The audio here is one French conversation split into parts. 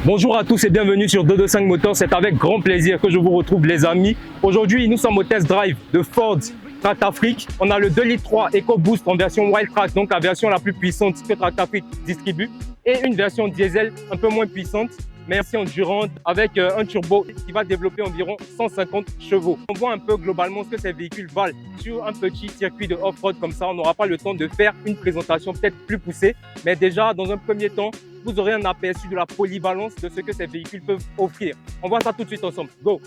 Bonjour à tous et bienvenue sur 225 Motors. C'est avec grand plaisir que je vous retrouve les amis. Aujourd'hui, nous sommes au test drive de Ford Tractafrique. On a le 2,3 litres EcoBoost en version Wildtrak, donc la version la plus puissante que Tractafrique distribue, et une version diesel un peu moins puissante, mais aussi endurante, avec un turbo qui va développer environ 150 chevaux. On voit un peu globalement ce que ces véhicules valent sur un petit circuit de off-road comme ça. On n'aura pas le temps de faire une présentation peut-être plus poussée, mais déjà dans un premier temps, vous aurez un aperçu de la polyvalence de ce que ces véhicules peuvent offrir. On voit ça tout de suite ensemble. Go!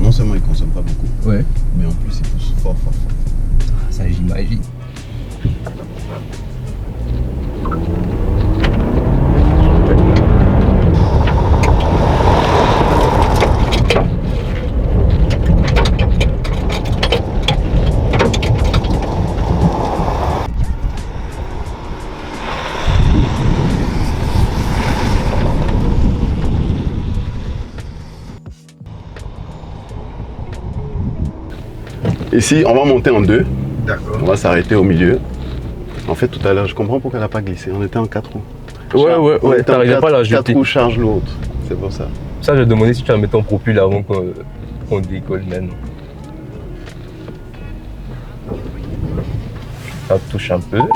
Non seulement il ne consomme pas beaucoup, ouais, mais en plus il pousse fort. Ça j'imagine. Ici, on va monter en deux. D'accord. On va s'arrêter au milieu. En fait, tout à l'heure, je comprends pourquoi elle n'a pas glissé. On était en 4 roues. Ouais, t'arrivais pas à la jeter. 4 roues charge l'autre. C'est pour ça. Ça, je demandais si tu la mettais en propul avant qu'on décolle maintenant. Ça touche un peu. Ouais.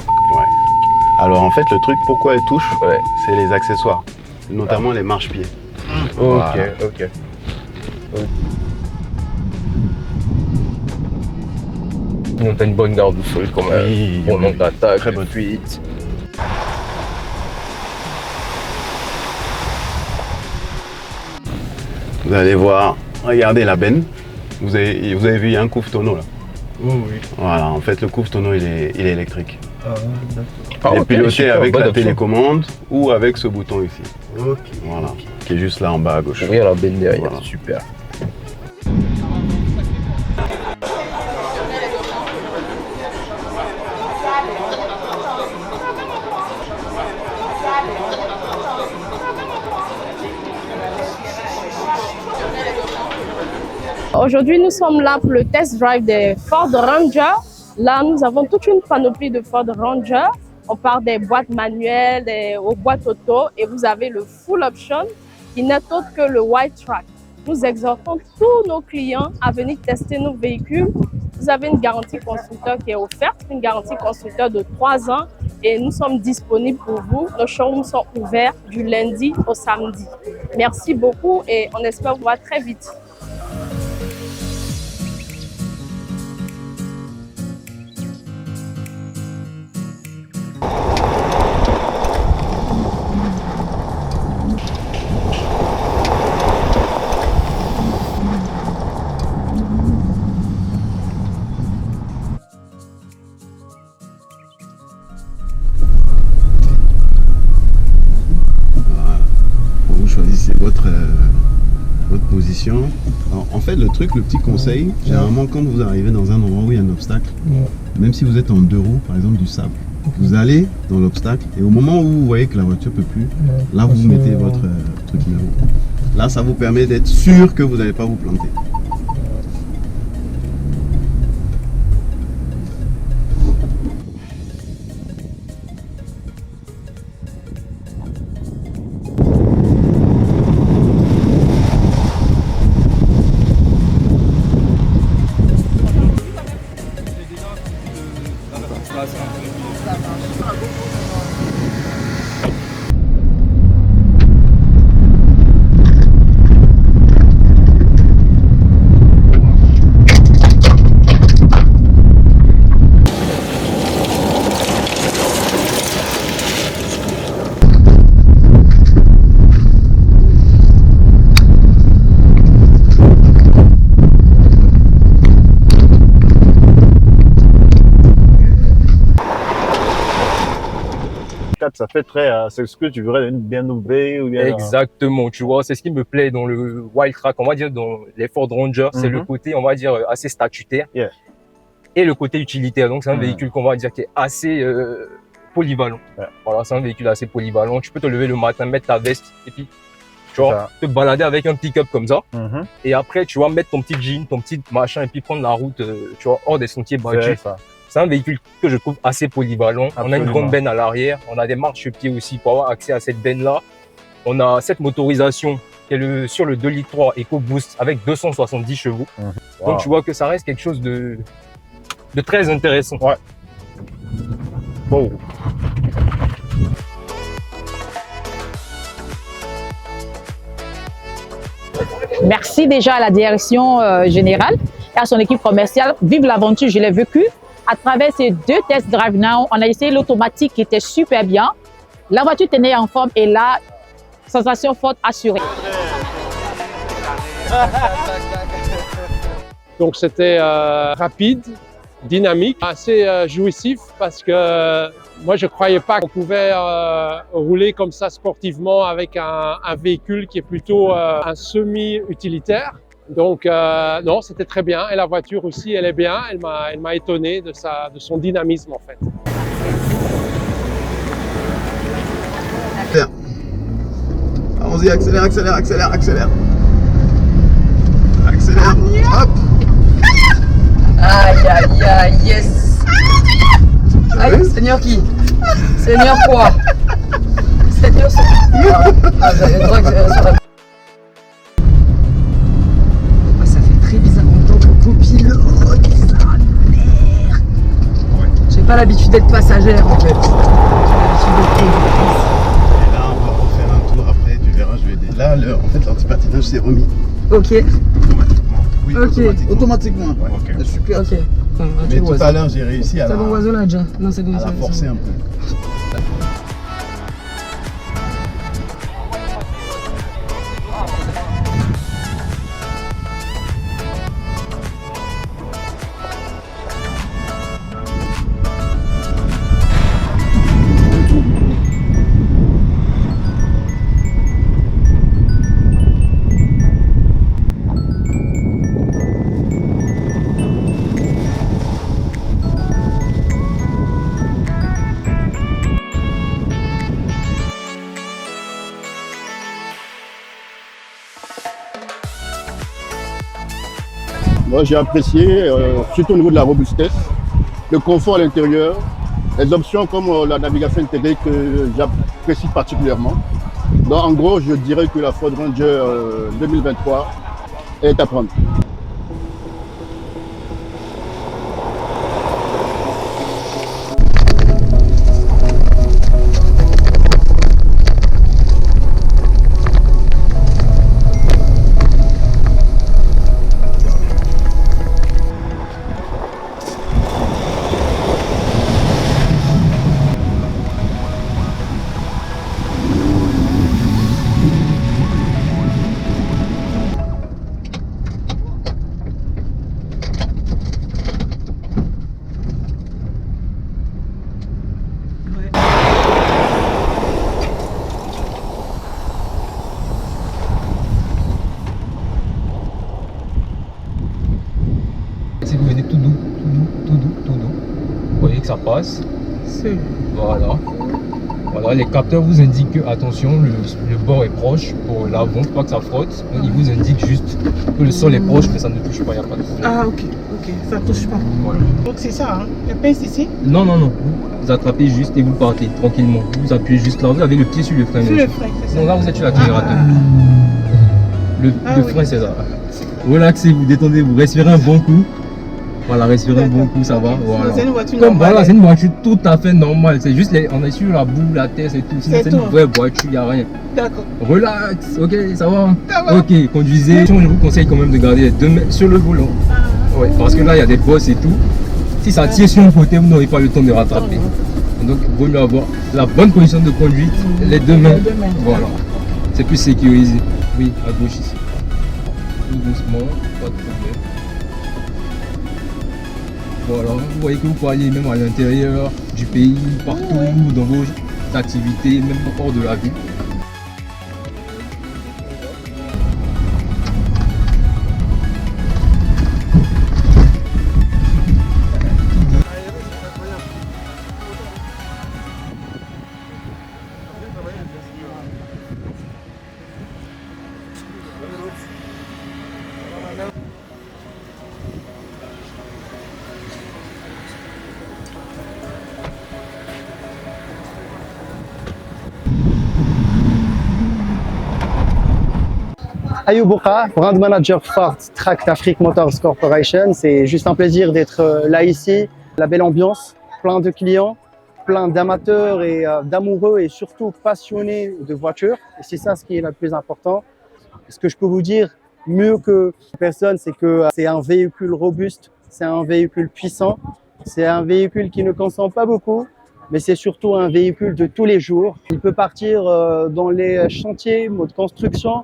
Alors, en fait, le truc, pourquoi elle touche, Ouais. c'est les accessoires. Notamment les marche-pieds. Ok, Voilà. ok. On a une bonne garde du sol quand même. Oui, Bon nombre d'attaques, très bonne fuite. Vous allez voir, regardez la benne. Vous avez vu, il y a un couvre-tonneau là. Oh oui. Voilà, en fait, le couvre-tonneau, il est électrique. Ah, Il est ok, piloté super, avec bonne la option. télécommande ou avec ce bouton ici. ok. Voilà, qui est juste là en bas à gauche. Oui, la benne derrière, Voilà. super. Aujourd'hui, nous sommes là pour le test drive des Ford Ranger. Là, nous avons toute une panoplie de Ford Ranger. On part des boîtes manuelles aux boîtes auto et vous avez le full option qui n'est autre que le Wildtrak. Nous exhortons tous nos clients à venir tester nos véhicules. Vous avez une garantie constructeur qui est offerte, une garantie constructeur de 3 ans et nous sommes disponibles pour vous. Nos showrooms sont ouverts du lundi au samedi. Merci beaucoup et on espère vous voir très vite. Vous choisissez votre position. Alors, en fait, le truc, le petit conseil, généralement quand vous arrivez dans un endroit où il y a un obstacle, même si vous êtes en 2 roues, par exemple du sable, vous allez dans l'obstacle et au moment où vous voyez que la voiture ne peut plus, là vous mettez votre truc numéro. Là, ça vous permet d'être sûr que vous n'allez pas vous planter. Ça fait très, c'est ce que tu voudrais une BMW ou bien. Exactement, tu vois, c'est ce qui me plaît dans le Wildtrak, on va dire dans les Ford Ranger, c'est le côté, on va dire, assez statutaire et le côté utilitaire. Donc, c'est un véhicule qu'on va dire qui est assez polyvalent. Voilà, c'est un véhicule assez polyvalent. Tu peux te lever le matin, mettre ta veste et puis, tu vois, te balader avec un pick-up comme ça. Et après, tu vas mettre ton petit jean, ton petit machin et puis prendre la route, tu vois, hors des sentiers battus. C'est un véhicule que je trouve assez polyvalent. On a une Absolument. grande benne à l'arrière, on a des marchepieds aussi pour avoir accès à cette benne-là. On a cette motorisation qui est sur le 2,3 litres EcoBoost avec 270 chevaux. Donc tu vois que ça reste quelque chose de très intéressant. Ouais. Bon. Merci déjà à la direction générale et à son équipe commerciale. Vive l'aventure, je l'ai vécu. À travers ces 2 test drive now, on a essayé l'automatique qui était super bien. La voiture tenait en forme et là, sensation forte assurée. Donc c'était rapide, dynamique, assez jouissif parce que moi je ne croyais pas qu'on pouvait rouler comme ça sportivement avec un véhicule qui est plutôt un semi-utilitaire. Donc non, c'était très bien et la voiture aussi elle est bien, elle m'a étonné de son dynamisme en fait. Allons-y, accélère, accélère, accélère, accélère. Accélère. Hop. Aïe, aïe, aïe, yes. Aïe, Seigneur qui? Seigneur quoi? Seigneur ça. Ah, j'avais le droit que ça va. Ah, ça fait très bizarre en tant que copilote. Ça merde. J'ai pas l'habitude d'être passagère en fait. J'ai l'habitude d'être conductrice. Et là, on va refaire un tour après, tu verras, je vais aider. Là, en fait, l'antipatinage s'est remis Ok, automatiquement. Oui, Ok. automatiquement. Ouais. Ok. Super. ok. Mais tout à l'heure, j'ai réussi à C'est bon, oiseau là déjà. Non, c'est bon, la c'est bon. forcer un peu. Moi, j'ai apprécié, surtout au niveau de la robustesse, le confort à l'intérieur, les options comme la navigation intégrée que j'apprécie particulièrement. Donc, en gros, je dirais que la Ford Ranger 2023 est à prendre. Si vous venez tout doux, tout doux, tout doux, tout doux, vous voyez que ça passe. Voilà. Voilà, les capteurs vous indiquent que attention, le bord est proche pour l'avant, pas que ça frotte. Donc, ils vous indiquent juste que le sol est proche, mais ça ne touche pas, il n'y a pas de problème. Ah ok, ça touche pas. Voilà. Donc c'est ça, hein. Je pince ici. Non, non, non. Vous attrapez juste et vous partez tranquillement. Vous appuyez juste là, vous avez le pied sur le frein. Sur le frein, c'est ça. Non, là vous êtes sur l'accélérateur. Le oui. frein c'est ça. Relaxez, vous détendez, vous respirez un bon coup. Voilà, respirez un bon coup, ça va. Voilà. C'est une voiture Comme normale. voilà, c'est une voiture tout à fait normale. C'est juste on est sur la boue, la terre, c'est tout. Sinon, C'est c'est une tout. vraie voiture, il n'y a rien. D'accord. Relax, ok, ça va. Ça va. Ok, conduisez. Je vous conseille quand même de garder les 2 mains sur le volant. Ouais, parce que là, il y a des bosses et tout. Si ça tire sur un côté, vous n'aurez pas le temps de rattraper. Donc, il vaut mieux avoir la bonne position de conduite, les 2 mains. Les 2 mains. Voilà. C'est plus sécurisé. Oui, à gauche ici. Tout doucement, pas de problème. Voilà, vous voyez que vous pouvez aller même à l'intérieur du pays, partout, dans vos activités, même hors de la ville. Ayoub Bouka, Brand Manager Ford Tract Afrique Motors Corporation. C'est juste un plaisir d'être là ici. La belle ambiance, plein de clients, plein d'amateurs et d'amoureux et surtout passionnés de voitures. Et c'est ça ce qui est le plus important. Ce que je peux vous dire mieux que personne, c'est que c'est un véhicule robuste, c'est un véhicule puissant, c'est un véhicule qui ne consomme pas beaucoup, mais c'est surtout un véhicule de tous les jours. Il peut partir dans les chantiers, mode construction,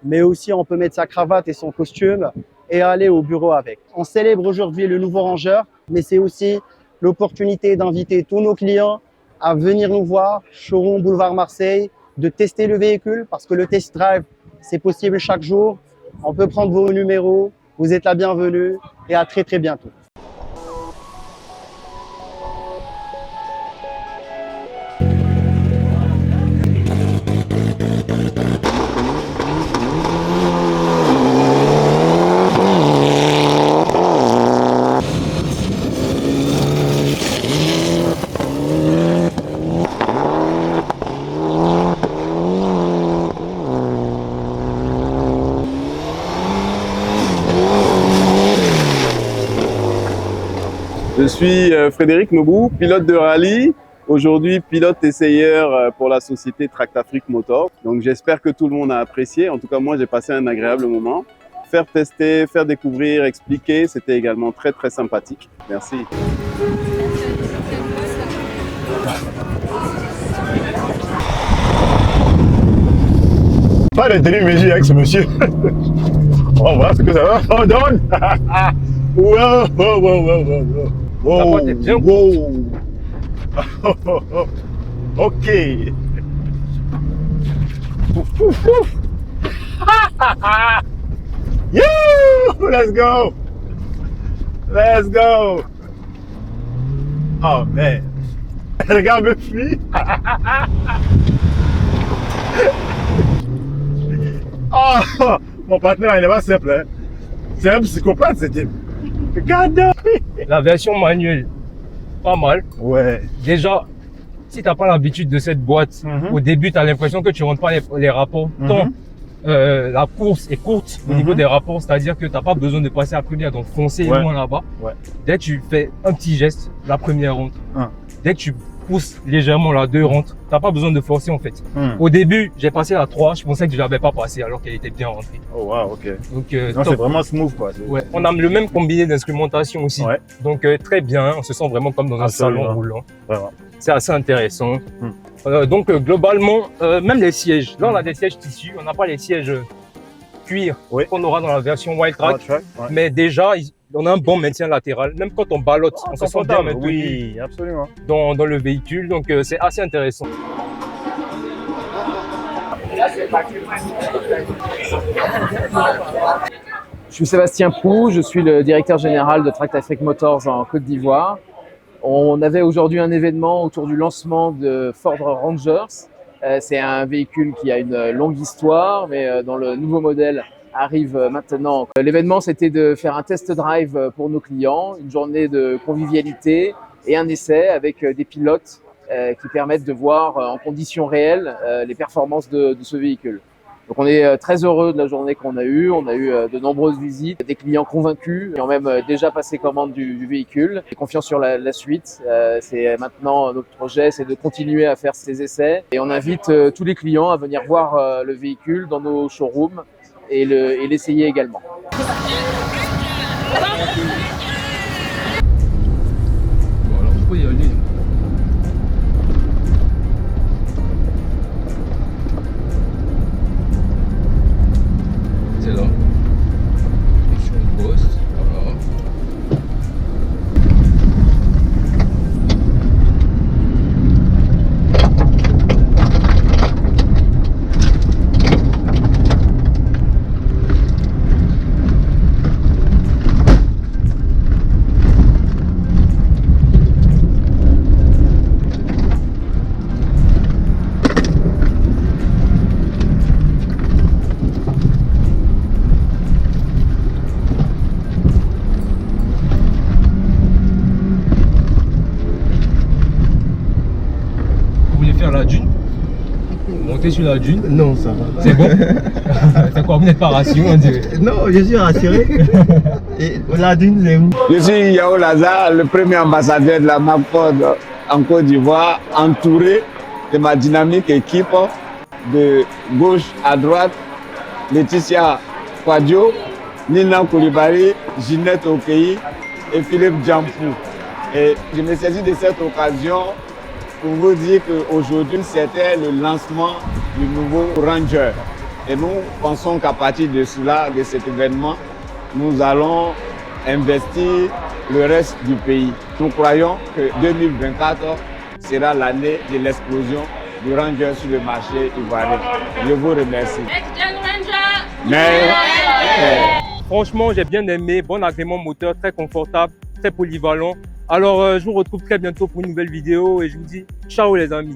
mais aussi on peut mettre sa cravate et son costume et aller au bureau avec. On célèbre aujourd'hui le nouveau Ranger, mais c'est aussi l'opportunité d'inviter tous nos clients à venir nous voir, showroom Boulevard Marseille, de tester le véhicule parce que le test drive, c'est possible chaque jour. On peut prendre vos numéros, vous êtes la bienvenue et à très très bientôt. Je suis Frédéric Nobou, pilote de rallye, aujourd'hui pilote essayeur pour la société Tract Afrique Motors. Donc j'espère que tout le monde a apprécié, en tout cas moi j'ai passé un agréable moment. Faire tester, faire découvrir, expliquer, c'était également très très sympathique. Merci. Pas de télévision avec ce monsieur. On va voir ce que ça va. Oh, donne. Wow, wow, wow, wow, wow. Wow, wow. Ok. You, let's go. Let's go. Oh man. Regarde me fuit. Oh, mon partenaire il est pas simple. Hein. C'est un psychopathe ce type. Regarde. La version manuelle, pas mal. Ouais. Déjà, si tu n'as pas l'habitude de cette boîte, au début, tu as l'impression que tu ne rentres pas les rapports. Tant la course est courte au niveau des rapports, c'est-à-dire que tu n'as pas besoin de passer à la première, donc foncer loin là-bas. Ouais. Dès que tu fais un petit geste, la première rentre. Dès que tu pousses légèrement la 2 rentre, tu n'as pas besoin de forcer en fait. Au début, j'ai passé la 3, je pensais que je l'avais pas passé alors qu'elle était bien rentrée. Oh wow, ok. Donc, c'est vraiment smooth quoi. Ouais. On a le même combiné d'instrumentation aussi. Ouais. Donc très bien, on se sent vraiment comme dans un salon roulant. Vraiment. C'est assez intéressant. Donc globalement, même les sièges. Là on a des sièges tissus, on n'a pas les sièges cuir qu'on aura dans la version Wildtrak. Mais déjà, on a un bon maintien latéral. Même quand on ballotte, on se sent bien maintenu. Oui, absolument. Dans le véhicule, donc c'est assez intéressant. Je suis Sébastien Pou, je suis le directeur général de Tract Afrique Motors en Côte d'Ivoire. On avait aujourd'hui un événement autour du lancement de Ford Rangers. C'est un véhicule qui a une longue histoire, mais dans le nouveau modèle arrive maintenant. L'événement, c'était de faire un test drive pour nos clients, une journée de convivialité et un essai avec des pilotes qui permettent de voir en conditions réelles les performances de ce véhicule. Donc on est très heureux de la journée qu'on a eue. On a eu de nombreuses visites, des clients convaincus qui ont même déjà passé commande du véhicule. Et confiance sur la suite. C'est maintenant notre projet, c'est de continuer à faire ces essais. Et on invite tous les clients à venir voir le véhicule dans nos showrooms et l'essayer également. Bon, alors on peut y aller. C'est là. Mission boss, voilà. monter sur la dune? Non, ça va. C'est bon? C'est quoi, vous n'êtes pas rassuré, on dirait? Non, je suis rassuré. Et la dune, c'est où? Je suis Yao Lazare, le premier ambassadeur de la marque Ford en Côte d'Ivoire, entouré de ma dynamique équipe de gauche à droite, Laetitia Quadio, Nina Koulibaly, Ginette Okei et Philippe Djampou. Et je me saisis de cette occasion pour vous dire qu'aujourd'hui, c'était le lancement du nouveau Ranger. Et nous pensons qu'à partir de cela, de cet événement, nous allons investir le reste du pays. Nous croyons que 2024 sera l'année de l'explosion du Ranger sur le marché ivoirien. Je vous remercie. Franchement, j'ai bien aimé, bon agrément moteur, très confortable, très polyvalent. Alors, je vous retrouve très bientôt pour une nouvelle vidéo et je vous dis ciao les amis.